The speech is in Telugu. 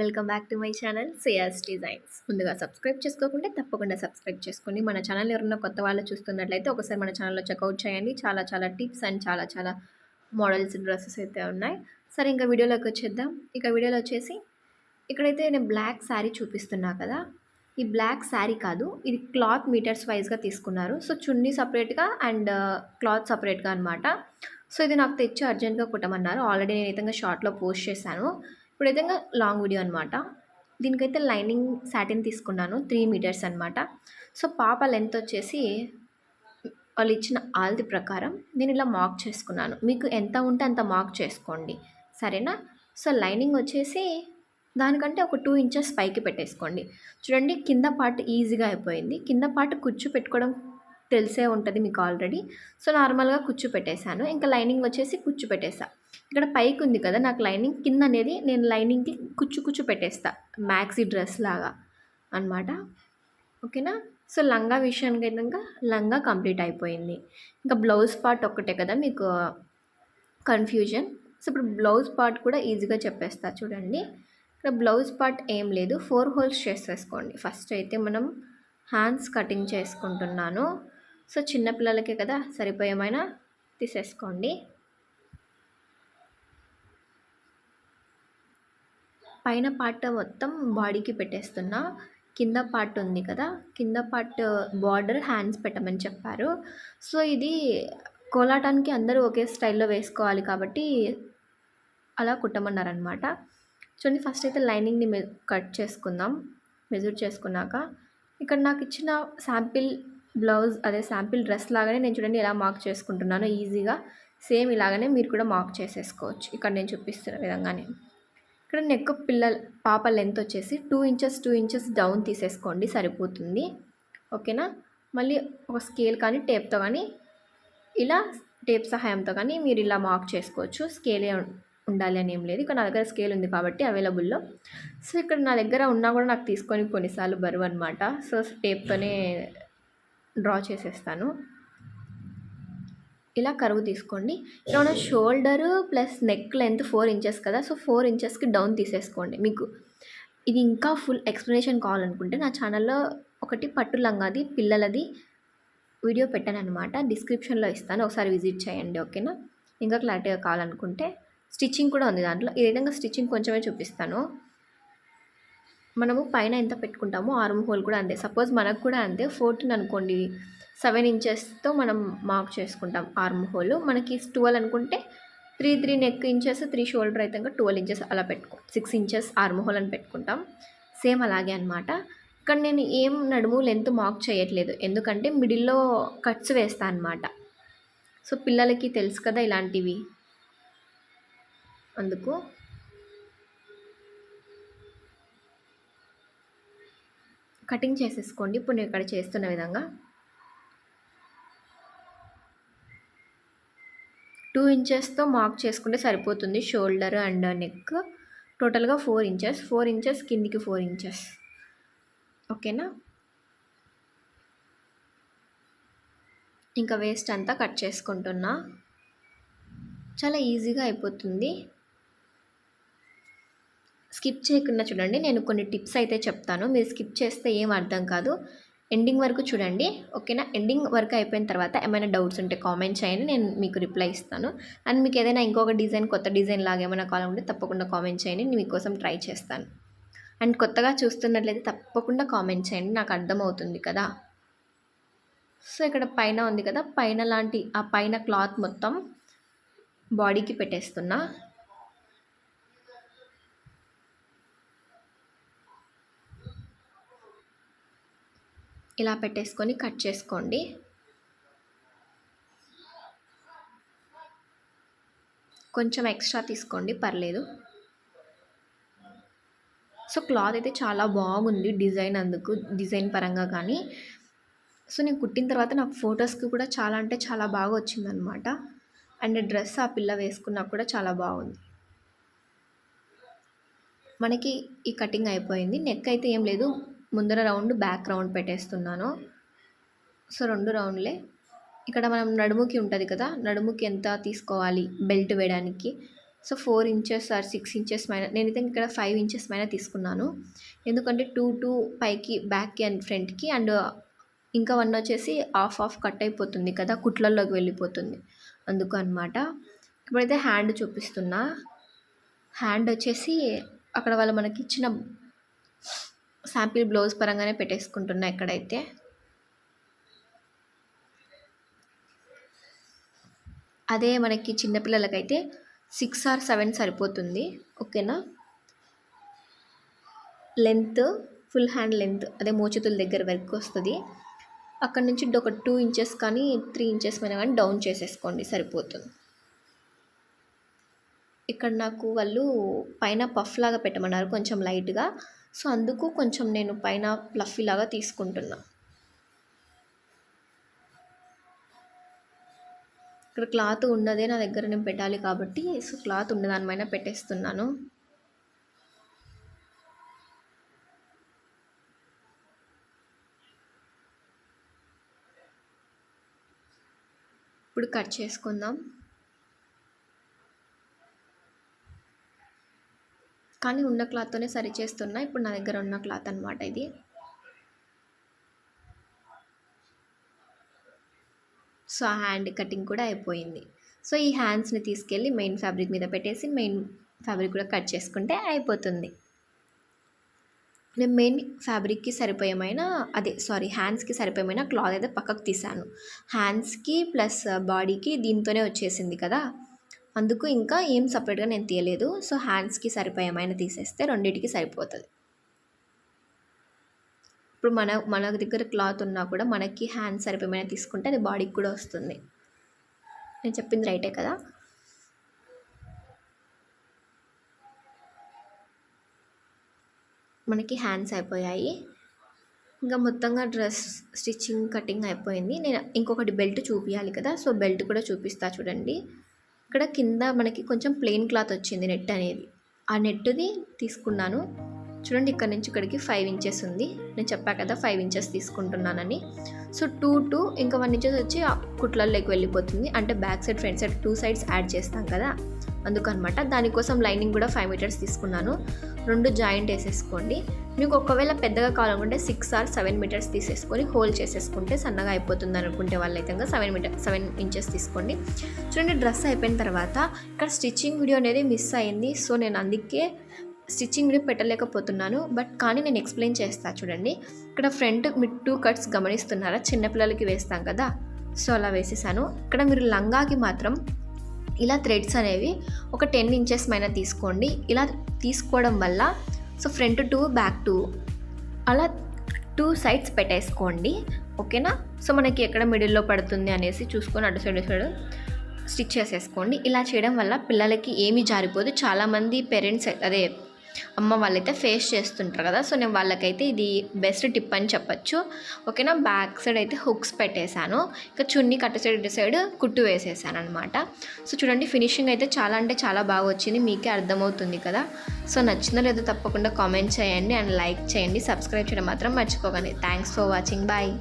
Welcome back to my channel Ciaz designs. ముందుగా సబ్స్క్రైబ్ చేసుకోకుంటే తప్పకుండా సబ్స్క్రైబ్ చేసుకోండి. మన ఛానల్ ఎవరైనా కొత్త వాళ్ళు చూస్తున్నట్లయితే ఒకసారి మన ఛానల్లో చెక్అవుట్ చేయండి. చాలా చాలా టిప్స్ అండ్ చాలా చాలా మోడల్స్ డ్రెస్సెస్ అయితే ఉన్నాయి. సరే ఇంకా వీడియోలోకి వచ్చేద్దాం. ఇక వీడియోలో వచ్చేసి ఇక్కడైతే నేను బ్లాక్ శారీ చూపిస్తున్నా కదా, ఈ బ్లాక్ శారీ కాదు, ఇది క్లాత్ మీటర్స్ వైజ్గా తీసుకున్నారు. సో చున్నీ సపరేట్గా అండ్ క్లాత్ సపరేట్గా అనమాట. సో ఇది నాకు తెచ్చి అర్జెంట్గా కుట్టమన్నారు. ఆల్రెడీ నేను అయితే షార్ట్లో పోస్ట్ చేశాను. ఇప్పుడైతే లాంగ్ వీడియో అనమాట. దీనికైతే లైనింగ్ సాటిన్ తీసుకున్నాను 3 మీటర్స్ అనమాట. సో పాప లెంత్ వచ్చేసి వాళ్ళు ఇచ్చిన ఆల్ది ప్రకారం నేను ఇలా మార్క్ చేసుకున్నాను. మీకు ఎంత ఉంటే అంత మార్క్ చేసుకోండి, సరేనా? సో లైనింగ్ వచ్చేసి దానికంటే ఒక 2 ఇంచెస్ పైకి పెట్టేసుకోండి. చూడండి, కింద పార్ట్ ఈజీగా అయిపోయింది. కింద పార్ట్ కుచ్చు పెట్టుకోవడం తెలిసే ఉంటుంది మీకు ఆల్రెడీ. సో నార్మల్గా కుచ్చు పెట్టేశాను. ఇంకా లైనింగ్ వచ్చేసి కుచ్చు పెట్టేసా. ఇక్కడ పైకి ఉంది కదా నాకు లైనింగ్, కింద అనేది నేను లైనింగ్కి కుచ్చు పెట్టేస్తా, మ్యాక్సీ డ్రెస్ లాగా అనమాట. ఓకేనా? సో లంగా విషయానికి అయితే లంగా కంప్లీట్ అయిపోయింది. ఇంకా బ్లౌజ్ పార్ట్ ఒక్కటే కదా మీకు కన్ఫ్యూజన్. సో ఇప్పుడు బ్లౌజ్ పార్ట్ కూడా ఈజీగా చెప్పేస్తా చూడండి. ఇక్కడ బ్లౌజ్ పార్ట్ ఏం లేదు, 4 హోల్స్ చేసేసుకోండి. ఫస్ట్ అయితే మనం హ్యాండ్స్ కటింగ్ చేసుకుంటున్నాను. సో చిన్నపిల్లలకే కదా, సరిపోయేమైనా తీసేసుకోండి. పైన పార్ట్ మొత్తం బాడీకి పెట్టేస్తున్నా. కింద పార్ట్ ఉంది కదా, కింద పార్ట్ బార్డర్ హ్యాండ్స్ పెట్టమని చెప్పారు. సో ఇది కోలాటానికి అందరూ ఒకే స్టైల్లో వేసుకోవాలి కాబట్టి అలా కుట్టమన్నారనమాట. చూడండి, ఫస్ట్ అయితే లైనింగ్ని కట్ చేసుకుందాం. మెజర్ చేసుకున్నాక ఇక్కడ నాకు ఇచ్చిన శాంపిల్ బ్లౌజ్, అదే శాంపిల్ డ్రెస్ లాగానే నేను చూడండి ఎలా మార్క్ చేసుకుంటున్నానో ఈజీగా. సేమ్ ఇలాగనే మీరు కూడా మార్క్ చేసేసుకోవచ్చు ఇక్కడ నేను చూపిస్తున్న విధంగానే. ఇక్కడ నెక్ పాప లెంత్ వచ్చేసి 2 ఇంచెస్ డౌన్ తీసేసుకోండి, సరిపోతుంది. ఓకేనా? మళ్ళీ ఒక స్కేల్ కానీ టేప్తో కానీ, ఇలా టేప్ సహాయంతో కానీ మీరు ఇలా మార్క్ చేసుకోవచ్చు. స్కేలే ఉండాలి అని ఏం లేదు. ఇక్కడ నా దగ్గర స్కేల్ ఉంది కాబట్టి అవైలబుల్లో. సో ఇక్కడ నా దగ్గర ఉన్నా కూడా నాకు తీసుకొని కొన్నిసార్లు బరువు అనమాట. సో టేప్తోనే డ్రా చేసేస్తాను. ఇలా కరువు తీసుకోండి. ఇక్కడ మన shoulder plus neck length 4 inches కదా, సో 4 ఇంచెస్కి డౌన్ తీసేసుకోండి. మీకు ఇది ఇంకా ఫుల్ ఎక్స్ప్లెనేషన్ కావాలనుకుంటే నా ఛానల్లో ఒకటి పట్టు లంగాది పిల్లలది వీడియో పెట్టాను అనమాట, డిస్క్రిప్షన్లో ఇస్తాను, ఒకసారి విజిట్ చేయండి. ఓకేనా? ఇంకా క్లారిటీగా కావాలనుకుంటే స్టిచ్చింగ్ కూడా ఉంది దాంట్లో. ఈ విధంగా స్టిచ్చింగ్ కొంచెమే చూపిస్తాను. మనము పైన ఎంత పెట్టుకుంటామో ఆర్మ్ హోల్ కూడా అంతే. సపోజ్ మనకు కూడా అంతే 14 అనుకోండి, 7 ఇంచెస్తో మనం మార్క్ చేసుకుంటాం ఆర్మ్ హోల్. మనకి 12 అనుకుంటే 3 నెక్ ఇంచెస్, 3 షోల్డర్ అయితే 12 ఇంచెస్ అలా 6 ఇంచెస్ ఆర్మ్ హోల్ అని పెట్టుకుంటాం. సేమ్ అలాగే అనమాట. ఇక్కడ నేను ఏం నడుము లెంత్ మార్క్ చేయట్లేదు, ఎందుకంటే మిడిల్లో కట్స్ వేస్తాను అనమాట. సో పిల్లలకి తెలుసు కదా ఇలాంటివి, అందుకు. కటింగ్ చేసేసుకోండి ఇప్పుడు నేను ఇక్కడ చేస్తున్న విధంగా. 2 ఇంచెస్తో మార్క్ చేసుకుంటే సరిపోతుంది షోల్డర్ అండ్ నెక్. టోటల్గా 4 ఇంచెస్ కిందికి 4 ఇంచెస్. ఓకేనా? ఇంకా వేస్ట్ అంతా కట్ చేసుకుంటున్నా. చాలా ఈజీగా అయిపోతుంది. స్కిప్ చేయకుండా చూడండి, నేను కొన్ని టిప్స్ అయితే చెప్తాను, మీరు స్కిప్ చేస్తే ఏం అర్థం కాదు. ఎండింగ్ వరకు చూడండి. ఓకేనా? ఎండింగ్ వరకు అయిపోయిన తర్వాత ఏమైనా డౌట్స్ ఉంటే కామెంట్ చేయండి, నేను మీకు రిప్లై ఇస్తాను. అండ్ మీకు ఏదైనా ఇంకొక డిజైన్, కొత్త డిజైన్ లాగా ఏమైనా కావాలంటే తప్పకుండా కామెంట్ చేయండి, నేను మీకోసం ట్రై చేస్తాను. అండ్ కొత్తగా చూస్తున్నట్లయితే తప్పకుండా కామెంట్ చేయండి, నాకు అర్థమవుతుంది కదా. సో ఇక్కడ పైన ఉంది కదా, పైన లాంటి ఆ పైన క్లాత్ మొత్తం బాడీకి పెట్టేస్తున్నా. ఇలా పెట్టేసుకొని కట్ చేసుకోండి. కొంచెం ఎక్స్ట్రా తీసుకోండి, పర్లేదు. సో క్లాత్ అయితే చాలా బాగుంది డిజైన్, అందుకు డిజైన్ పరంగా కానీ. సో నేను కుట్టిన తర్వాత నాకు ఫొటోస్కి కూడా చాలా అంటే చాలా బాగా వచ్చిందనమాట. అండ్ డ్రెస్ ఆ పిల్ల వేసుకున్నా కూడా చాలా బాగుంది. మనకి ఈ కటింగ్ అయిపోయింది. నెక్ అయితే ఏం లేదు, ముందర రౌండ్ బ్యాక్ రౌండ్ పెట్టేస్తున్నాను. సో 2 రౌండ్లే. ఇక్కడ మనం నడుముకి ఉంటుంది కదా, నడుముకి ఎంత తీసుకోవాలి బెల్ట్ వేయడానికి. సో 4 ఇంచెస్ ఆర్ 6 ఇంచెస్ పైన, నేనైతే ఇక్కడ 5 ఇంచెస్ పైన తీసుకున్నాను. ఎందుకంటే 2 పైకి బ్యాక్కి అండ్ ఫ్రంట్కి, అండ్ ఇంకా 1 వచ్చేసి హాఫ్ కట్ అయిపోతుంది కదా, కుట్లల్లోకి వెళ్ళిపోతుంది, అందుకు అనమాట. ఇప్పుడైతే హ్యాండ్ చూపిస్తున్నా. హ్యాండ్ వచ్చేసి అక్కడ వాళ్ళు మనకి ఇచ్చిన శాంపిల్ బ్లౌజ్ పరంగానే పెట్టేసుకుంటున్నా ఇక్కడైతే. అదే మనకి చిన్నపిల్లలకైతే 6 ఆర్ 7 సరిపోతుంది. ఓకేనా. లెంత్ ఫుల్ హ్యాండ్ లెంత్ అదే మోచేతుల దగ్గర వరకు వస్తుంది. అక్కడ నుంచి ఒక 2 ఇంచెస్ కానీ 3 ఇంచెస్ పైన కానీ డౌన్ చేసేసుకోండి, సరిపోతుంది. ఇక్కడ నాకు వాళ్ళు పైన పఫ్ లాగా పెట్టమన్నారు కొంచెం లైట్గా, సో అందుకు కొంచెం నేను పైన ఫ్లఫీ లాగా తీసుకుంటున్నా. ఇక్కడ క్లాత్ ఉన్నదే నా దగ్గర నేను పెట్టాలి కాబట్టి, సో క్లాత్ ఉన్న దానిపైన పెట్టేస్తున్నాను. ఇప్పుడు కట్ చేసుకుందాం. కానీ ఉన్న క్లాత్తోనే సరి చేస్తున్నా. ఇప్పుడు నా దగ్గర ఉన్న క్లాత్ అనమాట ఇది. సో ఆ హ్యాండ్ కటింగ్ కూడా అయిపోయింది. సో ఈ హ్యాండ్స్ని తీసుకెళ్ళి మెయిన్ ఫ్యాబ్రిక్ మీద పెట్టేసి మెయిన్ ఫ్యాబ్రిక్ కూడా కట్ చేసుకుంటే అయిపోతుంది. నేను మెయిన్ ఫ్యాబ్రిక్కి సరిపోయేమైనా హ్యాండ్స్కి సరిపోయేమైనా క్లాత్ అయితే పక్కకు తీసాను. హ్యాండ్స్కి ప్లస్ బాడీకి దీంతోనే వచ్చేసింది కదా, అందుకు ఇంకా ఏం సపరేట్గా నేను తీయలేదు. సో హ్యాండ్స్కి సరిపోయేమైనా తీసేస్తే రెండింటికి సరిపోతుంది. ఇప్పుడు మన దగ్గర క్లాత్ ఉన్నా కూడా మనకి హ్యాండ్స్ సరిపోయేమైనా తీసుకుంటే అది బాడీకి కూడా వస్తుంది. నేను చెప్పింది రైటే కదా. మనకి హ్యాండ్స్ అయిపోయాయి. ఇంకా మొత్తంగా డ్రెస్ స్టిచ్చింగ్ కటింగ్ అయిపోయింది. నేను ఇంకొకటి బెల్ట్ చూపించాలి కదా, సో బెల్ట్ కూడా చూపిస్తా చూడండి. ఇక్కడ కింద మనకి కొంచెం ప్లెయిన్ క్లాత్ వచ్చింది, నెట్ అనేది. ఆ నెట్ది తీసుకున్నాను చూడండి. ఇక్కడ నుంచి ఇక్కడికి 5 ఇంచెస్ ఉంది. నేను చెప్పా కదా 5 ఇంచెస్ తీసుకుంటున్నానని. సో 2 ఇంకా 1 ఇంచెస్ వచ్చి కుట్లల్లోకి వెళ్ళిపోతుంది. అంటే back side front side 2 sides add చేస్తాం కదా, అందుకనమాట. దానికోసం లైనింగ్ కూడా 5 మీటర్స్ తీసుకున్నాను. 2 జాయింట్ వేసేసుకోండి. మీకు ఒకవేళ పెద్దగా కావాలనుకుంటే 6 ఆర్ 7 మీటర్స్ తీసేసుకొని హోల్ చేసేసుకుంటే సన్నగా అయిపోతుంది అనుకుంటే వాళ్ళైతే 7 ఇంచెస్ తీసుకోండి. చూడండి, డ్రెస్ అయిపోయిన తర్వాత ఇక్కడ స్టిచ్చింగ్ వీడియో అనేది మిస్ అయింది. సో నేను అందుకే స్టిచ్చింగ్ వీడియో పెట్టలేకపోతున్నాను, కానీ నేను ఎక్స్ప్లెయిన్ చేస్తాను చూడండి. ఇక్కడ ఫ్రంట్ మిడ్ 2 కట్స్ గమనిస్తున్నారా, చిన్నపిల్లలకి వేస్తాం కదా, సో అలా వేసేసాను. ఇక్కడ మీరు లంగాకి మాత్రం ఇలా థ్రెడ్స్ అనేవి ఒక 10 ఇంచెస్ పైన తీసుకోండి. ఇలా తీసుకోవడం వల్ల సో ఫ్రంట్ 2 బ్యాక్ 2 అలా 2 సైడ్స్ పెట్టేసుకోండి. ఓకేనా. సో మనకి ఎక్కడ మిడిల్లో పడుతుంది అనేసి చూసుకొని అటు సైడ్ స్టిచ్ చేసేసుకోండి. ఇలా చేయడం వల్ల పిల్లలకి ఏమీ జారిపోదు. చాలామంది పేరెంట్స్ అమ్మ వాళ్ళైతే ఫేస్ చేస్తుంటారు కదా, సో నేను వాళ్ళకైతే ఇది బెస్ట్ టిప్ అని చెప్పచ్చు. ఓకేనా. బ్యాక్ సైడ్ అయితే హుక్స్ పెట్టేశాను. ఇంకా చున్నీ కట్టు సైడ్ ఇటు సైడ్ కుట్టు వేసేసాను అనమాట. సో చూడండి, ఫినిషింగ్ అయితే చాలా అంటే చాలా బాగా వచ్చింది, మీకే అర్థమవుతుంది కదా. సో నచ్చిందో లేదో తప్పకుండా కామెంట్ చేయండి అండ్ లైక్ చేయండి. సబ్స్క్రైబ్ చేయడం మాత్రం మర్చిపోకండి. Thanks for watching. బాయ్.